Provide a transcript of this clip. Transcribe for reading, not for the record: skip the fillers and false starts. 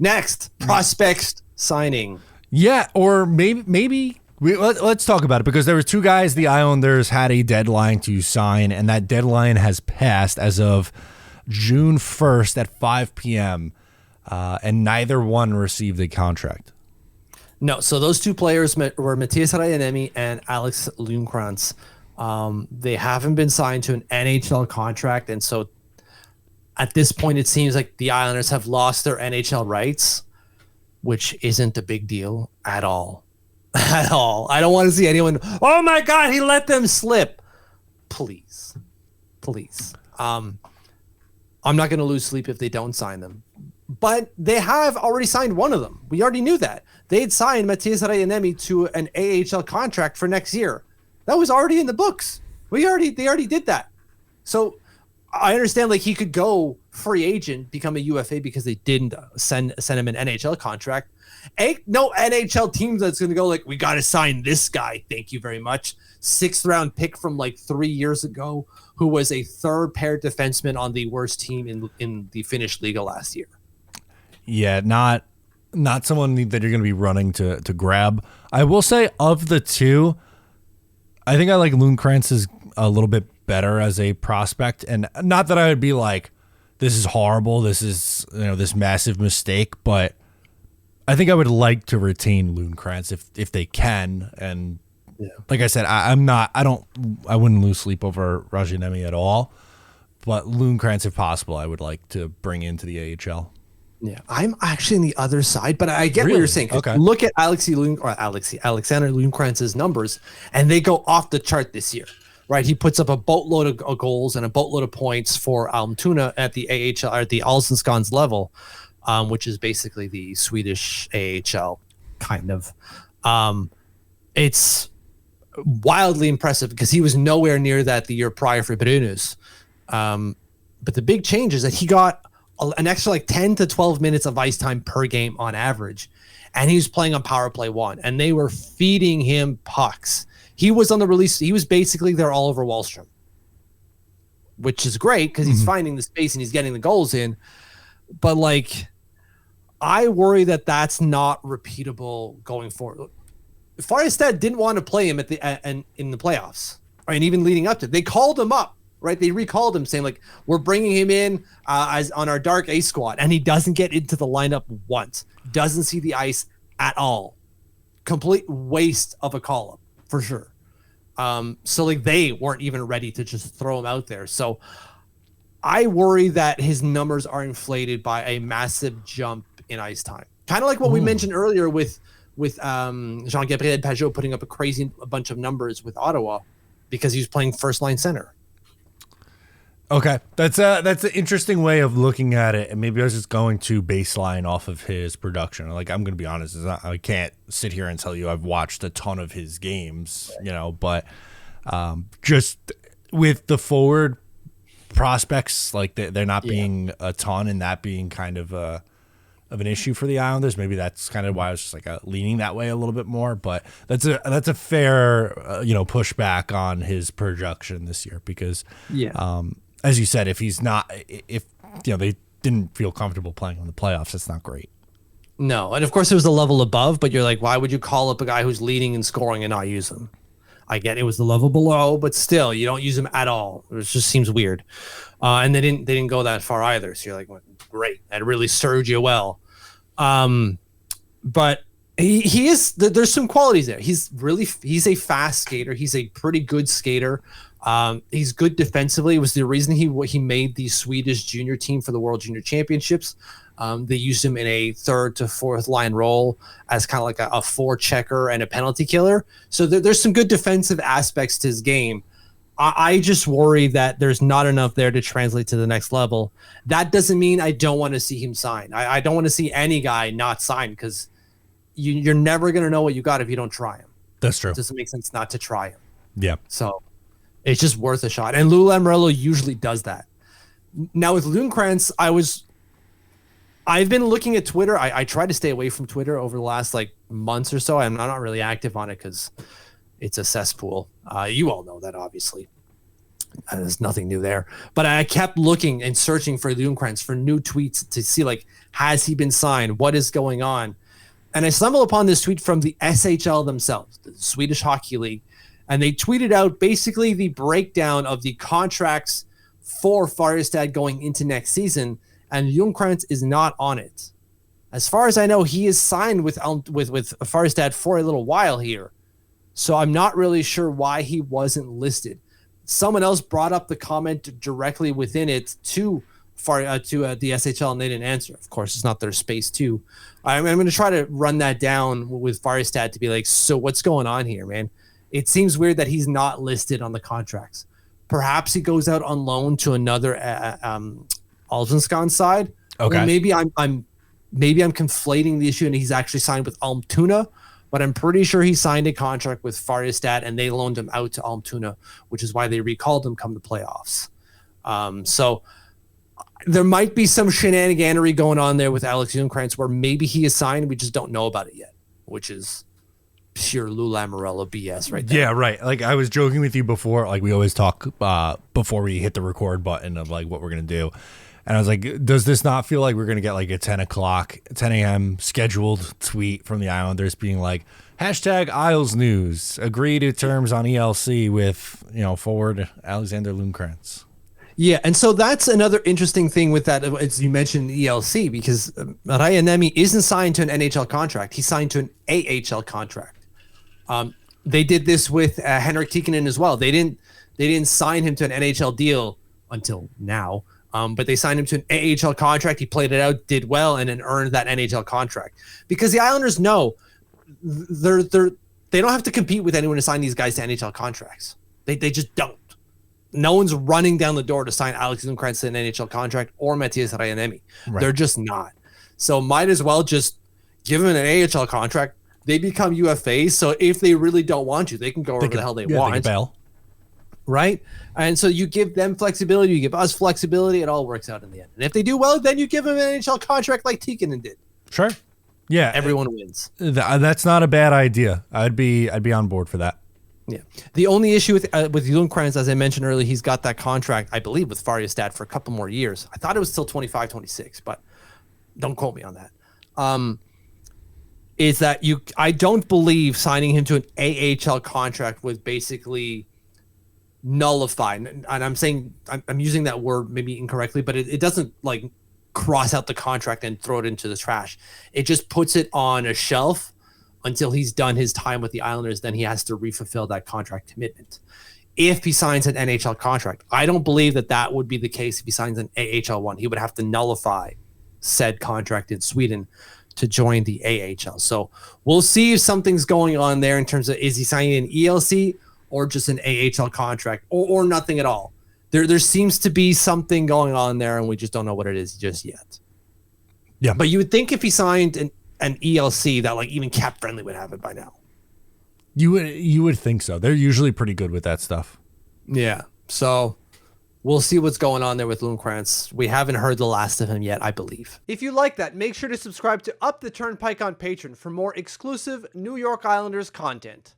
Next, prospects signing. Yeah, or maybe let's talk about it, because there were two guys the Islanders had a deadline to sign, and that deadline has passed as of June 1st at 5 p.m., and neither one received a contract. No, so those two players were Matthias Rajaniemi and Alex Lundqvist. They haven't been signed to an NHL contract, and so at this point, it seems like the Islanders have lost their NHL rights, which isn't a big deal at all. At all. I don't want to see anyone, oh my God, he let them slip. Please. I'm not going to lose sleep if they don't sign them. But they have already signed one of them. We already knew that. They had signed Matthias Rajaniemi to an AHL contract for next year. That was already in the books. They already did that. So I understand like he could go free agent, become a UFA because they didn't send him an NHL contract. Ain't no NHL team that's going to go like, we got to sign this guy. Thank you very much. 6th round pick from like 3 years ago, who was a third pair defenseman on the worst team in the Finnish Liga last year. Yeah, not someone that you're going to be running to grab. I will say of the two, I think I like Lundqvist is a little bit better as a prospect, and not that I would be like, this is horrible, this is this massive mistake, but I think I would like to retain Lundqvist if they can. And like I said, I wouldn't lose sleep over Rajaniemi at all, but Lundqvist, if possible, I would like to bring into the AHL. Yeah, I'm actually on the other side, but I get what you're saying. Okay. Look at Alexander Lundqvist's numbers, and they go off the chart this year, right? He puts up a boatload of goals and a boatload of points for Almtuna at the AHL, or at the Allsvenskan's level, which is basically the Swedish AHL, kind of. It's wildly impressive because he was nowhere near that the year prior for Brynäs. But the big change is that he got an extra like 10 to 12 minutes of ice time per game on average. And he was playing on power play 1, and they were feeding him pucks. He was on the release. He was basically their Oliver Wahlstrom, which is great because he's finding the space and he's getting the goals in. But like, I worry that that's not repeatable going forward. Farstad didn't want to play him in the playoffs, and even leading up to it. They called him up. Right, they recalled him saying like, we're bringing him in as on our dark A squad, and he doesn't get into the lineup once, doesn't see the ice at all. Complete waste of a call up for sure. So like they weren't even ready to just throw him out there. So I worry that his numbers are inflated by a massive jump in ice time, kind of like what we mentioned earlier with Jean-Gabriel Pajot putting up a bunch of numbers with Ottawa because he was playing first line center. Okay, that's an interesting way of looking at it, and maybe I was just going to baseline off of his production. Like, I'm going to be honest, I can't sit here and tell you I've watched a ton of his games, but just with the forward prospects, like they're not being a ton, and that being kind of an issue for the Islanders. Maybe that's kind of why I was just like leaning that way a little bit more. But that's a fair pushback on his production this year because as you said, if they didn't feel comfortable playing in the playoffs, that's not great. No, and of course it was the level above, but you're like, why would you call up a guy who's leading and scoring and not use him? I get it was the level below, but still, you don't use him at all. It just seems weird. And they didn't go that far either. So you're like, well, great, that really served you well. But he is. There's some qualities there. He's a fast skater. He's a pretty good skater. He's good defensively. It was the reason he made the Swedish junior team for the World Junior Championships. They used him in a 3rd to 4th line role as kind of like a forechecker and a penalty killer. So there's some good defensive aspects to his game. I just worry that there's not enough there to translate to the next level. That doesn't mean I don't want to see him sign. I don't want to see any guy not sign because you're never going to know what you got if you don't try him. That's true. It doesn't make sense not to try him. Yeah. So it's just worth a shot. And Lou Lamoriello usually does that. Now with Lundqvist, I've been looking at Twitter. I try to stay away from Twitter over the last months or so. I'm not really active on it because it's a cesspool. You all know that, obviously. There's nothing new there. But I kept looking and searching for Ljungqvist for new tweets to see, like, has he been signed? What is going on? And I stumbled upon this tweet from the SHL themselves, the Swedish Hockey League. And they tweeted out basically the breakdown of the contracts for Färjestad going into next season. And Ljungqvist is not on it. As far as I know, he is signed with Färjestad for a little while here. So I'm not really sure why he wasn't listed. Someone else brought up the comment directly within it to the SHL, and they didn't answer. Of course, it's not their space too. I'm going to try to run that down with Färjestad to be like, so what's going on here, man? It seems weird that he's not listed on the contracts. Perhaps he goes out on loan to another Allsvenskan side. Okay. Or maybe I'm conflating the issue and he's actually signed with Almtuna. But I'm pretty sure he signed a contract with Färjestad and they loaned him out to Almtuna, which is why they recalled him come the playoffs. So there might be some shenaniganery going on there with Alex Ljungqvist where maybe he is signed. We just don't know about it yet, which is pure Lou Lamoriello BS right there. Yeah, right. Like I was joking with you before, like we always talk before we hit the record button of like what we're going to do. And I was like, does this not feel like we're going to get like a 10 a.m. scheduled tweet from the Islanders being like, #Isles News, agree to terms on ELC with, forward Alexander Ljungqvist. Yeah, and so that's another interesting thing with that, as you mentioned, ELC, because Rajaniemi isn't signed to an NHL contract. He's signed to an AHL contract. They did this with Henrik Tikkanen as well. They didn't sign him to an NHL deal until now. But they signed him to an AHL contract. He played it out, did well, and then earned that NHL contract. Because the Islanders know they don't have to compete with anyone to sign these guys to NHL contracts. They just don't. No one's running down the door to sign Alex Ljungqvist to an NHL contract or Matias Rajaniemi. Right. They're just not. So might as well just give them an AHL contract. They become UFAs. So if they really don't want you, they can go wherever the hell they want. They can bail. Right? And so you give them flexibility, you give us flexibility, it all works out in the end. And if they do well, then you give them an NHL contract like Tikkanen did. Sure. Yeah. Everyone wins. That's not a bad idea. I'd be on board for that. Yeah. The only issue with Ljungqvist, as I mentioned earlier, he's got that contract, I believe, with Färjestad for a couple more years. I thought it was still 25, 26, but don't quote me on that. Is that I don't believe signing him to an AHL contract would basically nullify, and I'm saying I'm using that word maybe incorrectly, but it doesn't like cross out the contract and throw it into the trash. It just puts it on a shelf until he's done his time with the Islanders. Then he has to refulfill that contract commitment. If he signs an NHL contract, I don't believe that would be the case if he signs an AHL one. He would have to nullify said contract in Sweden to join the AHL. So we'll see if something's going on there in terms of, is he signing an ELC or just an AHL contract or nothing at all. There seems to be something going on there, and we just don't know what it is just yet. Yeah. But you would think if he signed an ELC that like even Cap Friendly would have it by now. You would think so. They're usually pretty good with that stuff. Yeah. So we'll see what's going on there with Ljungqvist. We haven't heard the last of him yet, I believe. If you like that, make sure to subscribe to Up the Turnpike on Patreon for more exclusive New York Islanders content.